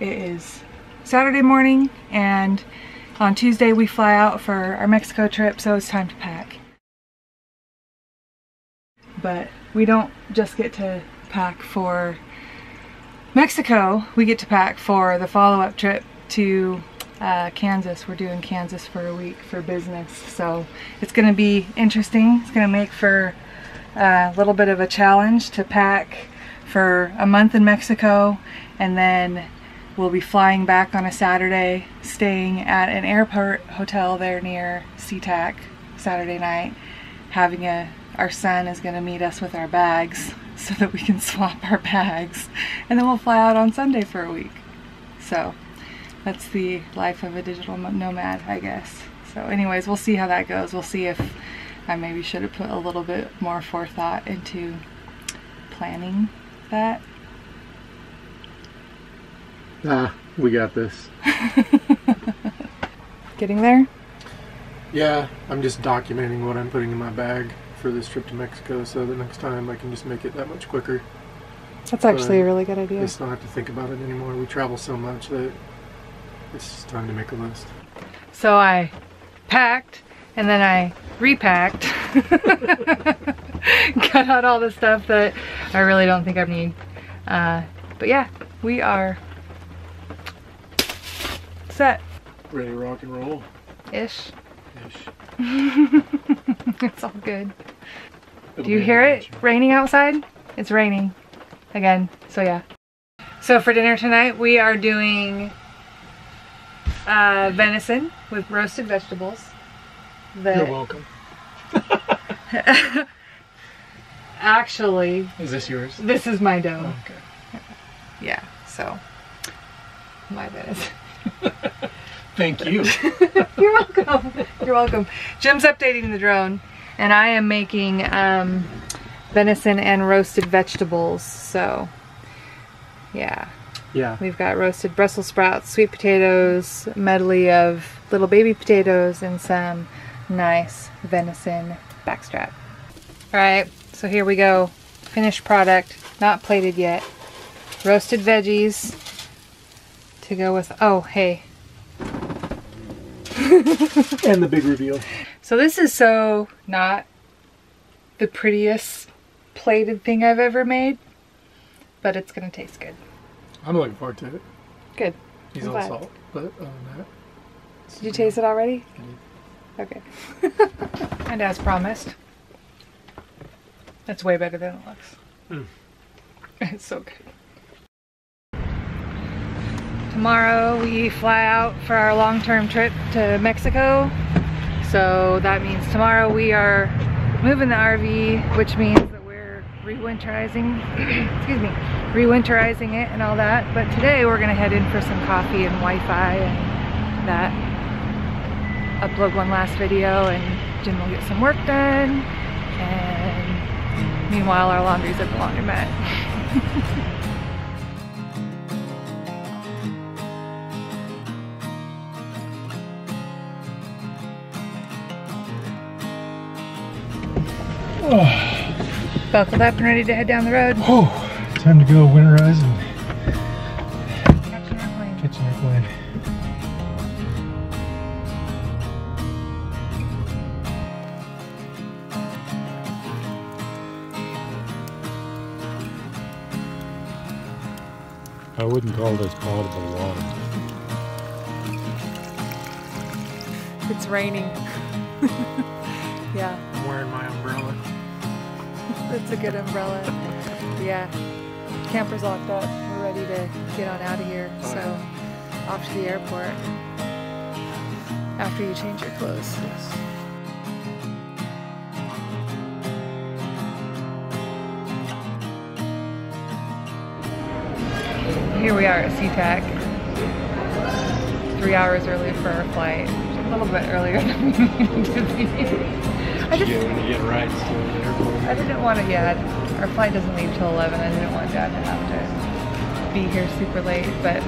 it is Saturday morning, and on Tuesday we fly out for our Mexico trip, so it's time to pack. But we don't just get to pack for Mexico, we get to pack for the follow-up trip to Kansas. We're doing Kansas for a week for business, so it's going to be interesting. It's going to make for a little bit of a challenge to pack for a month in Mexico, and then we'll be flying back on a Saturday, staying at an airport hotel there near SeaTac Saturday night. Our son is going to meet us with our bags so that we can swap our bags, and then we'll fly out on Sunday for a week. So that's the life of a digital nomad, I guess. So anyways, we'll see how that goes. We'll see if I maybe should have put a little bit more forethought into planning that. We got this. Getting there? Yeah, I'm just documenting what I'm putting in my bag for this trip to Mexico, so the next time I can just make it that much quicker. That's actually a really good idea. I just don't have to think about it anymore. We travel so much that it's just time to make a list. So I packed, and then I repacked. Cut out all the stuff that I really don't think I need. But yeah, we are set. Ready to rock and roll? Ish. Ish. It's all good. Do you hear it raining outside? It's raining again, so yeah. So for dinner tonight we are doing venison with roasted vegetables. You're welcome. Actually, is this yours? This is my dough. Oh, okay. Yeah, so my venison. Thank you. You're welcome. You're welcome. Jim's updating the drone, and I am making venison and roasted vegetables. So, yeah. Yeah. We've got roasted Brussels sprouts, sweet potatoes, a medley of little baby potatoes, and some nice venison backstrap. All right, so here we go. Finished product, not plated yet. Roasted veggies to go with. Oh, hey. And the big reveal. So this is so not the prettiest plated thing I've ever made, but it's gonna taste good. I'm looking forward to it. Good. He's on salt, but other than that. Did you taste it already? Okay. And as promised, it's way better than it looks. It's so good. Tomorrow we fly out for our long-term trip to Mexico. So that means tomorrow we are moving the RV, which means that we're re-winterizing, excuse me, re-winterizing it and all that. But today we're gonna head in for some coffee and Wi-Fi and that. Upload one last video and Jim will get some work done. And meanwhile our laundry's at the laundromat. Buckled up and ready to head down the road. Oh, time to go winterize and Catch an airplane. catch an airplane. I wouldn't call this potable water. It's raining. Yeah. I'm wearing my umbrella. That's a good umbrella. Yeah. Camper's locked up. We're ready to get on out of here. So off to the airport after you change your clothes. Yes. Here we are at SeaTac. 3 hours early for our flight. A little bit earlier than we needed to be. When you get rides to the airport. I didn't want to, yeah, our flight doesn't leave till 11. I didn't want Dad to have to be here super late, but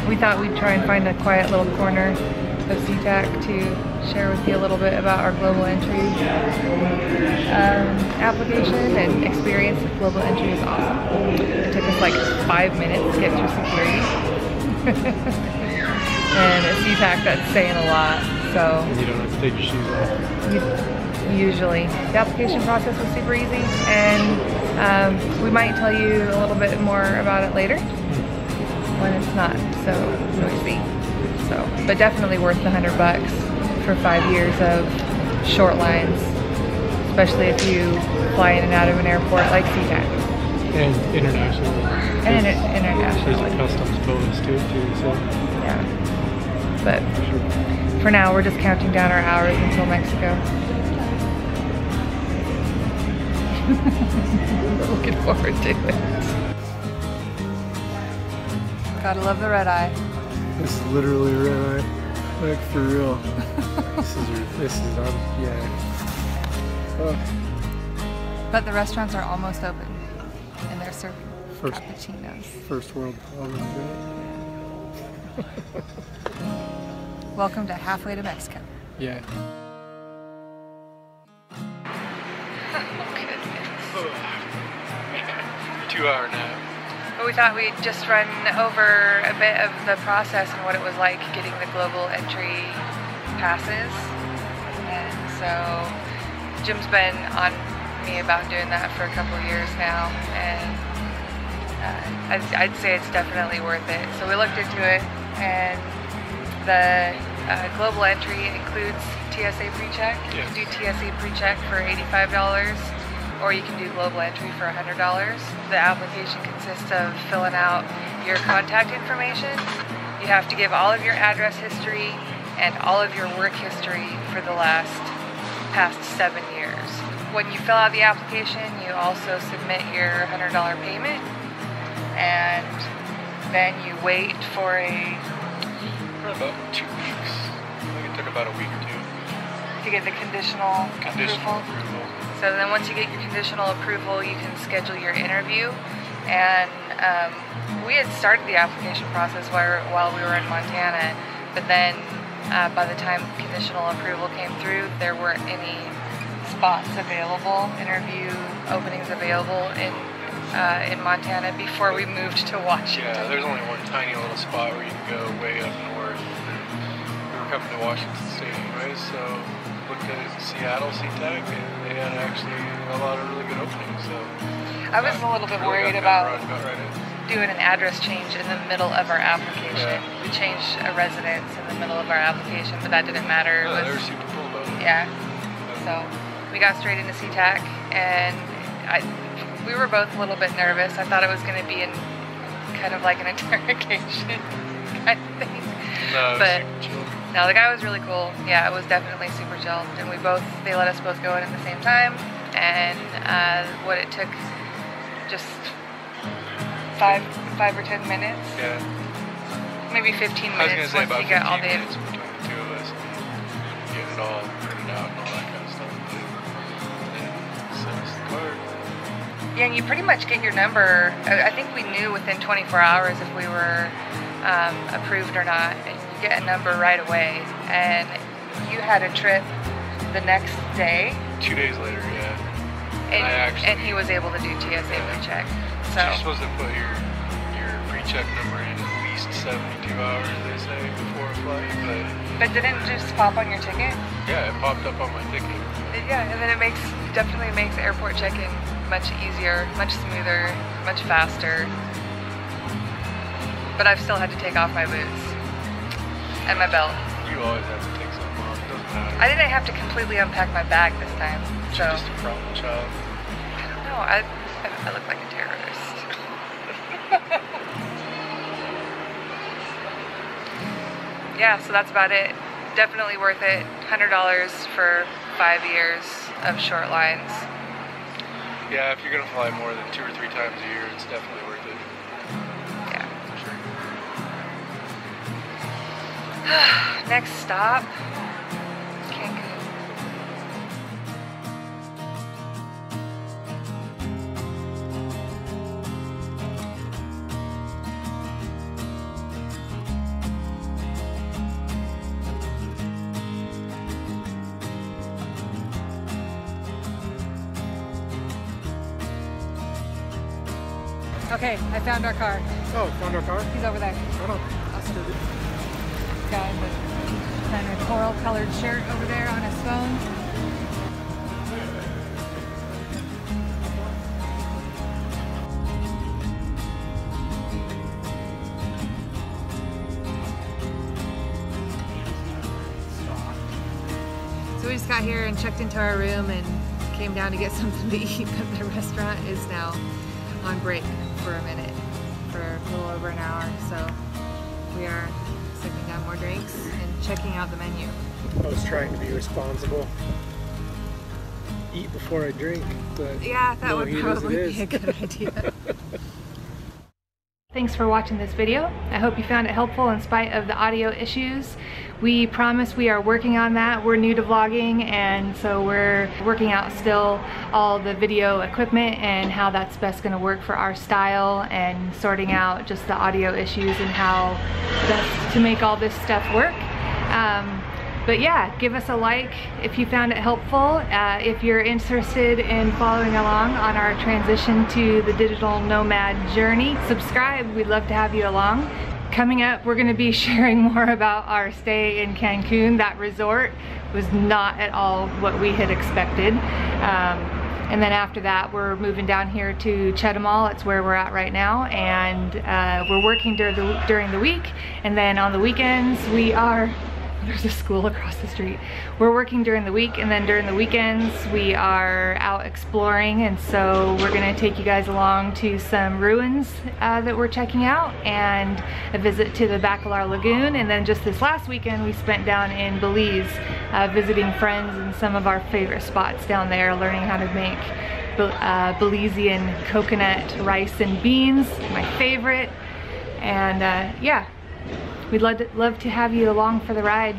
we thought we'd try and find a quiet little corner of SeaTac to share with you a little bit about our global entry application and experience with global entry is awesome. It took us like 5 minutes to get through security. And a CPAC, that's saying a lot, so. And you don't have to take your shoes off. Usually. The application process was super easy, and we might tell you a little bit more about it later when it's not so noisy. So, but definitely worth the $100 for 5 years of short lines, especially if you fly in and out of an airport like SeaTac. And international. And international. There's a customs bonus to it too, so. Yeah. But for now, we're just counting down our hours until Mexico. Looking forward to it. Gotta love the red eye. This is literally red eye. Like for real. this is yeah. Oh. But the restaurants are almost open, and they're serving cappuccinos. First world problem. Welcome to halfway to Mexico. Yeah. Oh, goodness. 2-hour nap. But we thought we'd just run over a bit of the process and what it was like getting the global entry passes. And so Jim's been on me about doing that for a couple of years now, and I'd say it's definitely worth it. So we looked into it, and the global entry includes TSA Precheck. You can do TSA Precheck for $85, or you can do global entry for $100. The application consists of filling out your contact information. You have to give all of your address history and all of your work history for the past 7 years. When you fill out the application, you also submit your $100 payment, and then you wait for about 2 weeks. I think it took about a week or two. To get the conditional approval. So then once you get your conditional approval, you can schedule your interview. And we had started the application process while we were in Montana, but then by the time conditional approval came through, there weren't any spots available, interview openings available in Montana before we moved to Washington. Yeah, there's only one tiny little spot where you can go way up north. We were coming to Washington State anyways, so looked at Seattle, SeaTac, and they had actually a lot of really good openings. So I was a little bit worried about doing an address change in the middle of our application. Yeah. We changed a residence in the middle of our application, but that didn't matter. No, they were super cool about it. Yeah. So we got straight into SeaTac, and we were both a little bit nervous. I thought it was going to be kind of like an interrogation kind of thing. No, but super chill. No, the guy was really cool. Yeah, it was definitely super chill. And they let us both go in at the same time. And what it took, just five or 10 minutes. Yeah. Maybe 15 minutes. I was going to say about 15 minutes between the two of us. Getting it all printed out and all that kind of stuff. And send us the card. Yeah, and you pretty much get your number. I think we knew within 24 hours if we were approved or not. And you get a number right away. And you had a trip the next day. 2 days later, yeah. And he was able to do TSA Precheck. So you're supposed to put your pre-check number in at least 72 hours, they say, before a flight. But didn't it just pop on your ticket? Yeah, it popped up on my ticket. Yeah, and then it definitely makes airport check-in much easier, much smoother, much faster. But I've still had to take off my boots and my belt. You always have to take something off. It doesn't matter. I didn't have to completely unpack my bag this time. So You're just a problem child. I don't know. I look like a terrorist. Yeah, so that's about it. Definitely worth it. $100 for 5 years of short lines. Yeah, if you're gonna fly more than 2 or 3 times a year, it's definitely worth it. Yeah. For sure. Next stop, Cancun. Okay, I found our car. Oh, found our car? He's over there. Hold on. I'll Guy in the kind of coral colored shirt over there on his phone. So we just got here and checked into our room and came down to get something to eat, but the restaurant is now on break for a minute, for a little over an hour. So we are sipping down more drinks and checking out the menu. I was trying to be responsible. Eat before I drink, but yeah, that would probably be a good idea. Thanks for watching this video. I hope you found it helpful in spite of the audio issues. We promise we are working on that. We're new to vlogging, and so we're working out still all the video equipment and how that's best going to work for our style, and sorting out just the audio issues and how best to make all this stuff work. But yeah, give us a like if you found it helpful. If you're interested in following along on our transition to the digital nomad journey, subscribe. We'd love to have you along. Coming up, we're going to be sharing more about our stay in Cancun. That resort was not at all what we had expected. And then after that, we're moving down here to Chetumal. It's where we're at right now, and we're working during the week, and then on the weekends we are. There's a school across the street. We're working during the week, and then during the weekends we are out exploring, and so we're gonna take you guys along to some ruins that we're checking out, and a visit to the Bacalar Lagoon. And then just this last weekend we spent down in Belize visiting friends and some of our favorite spots down there, learning how to make Belizean coconut rice and beans, my favorite. And yeah, we'd love to have you along for the ride.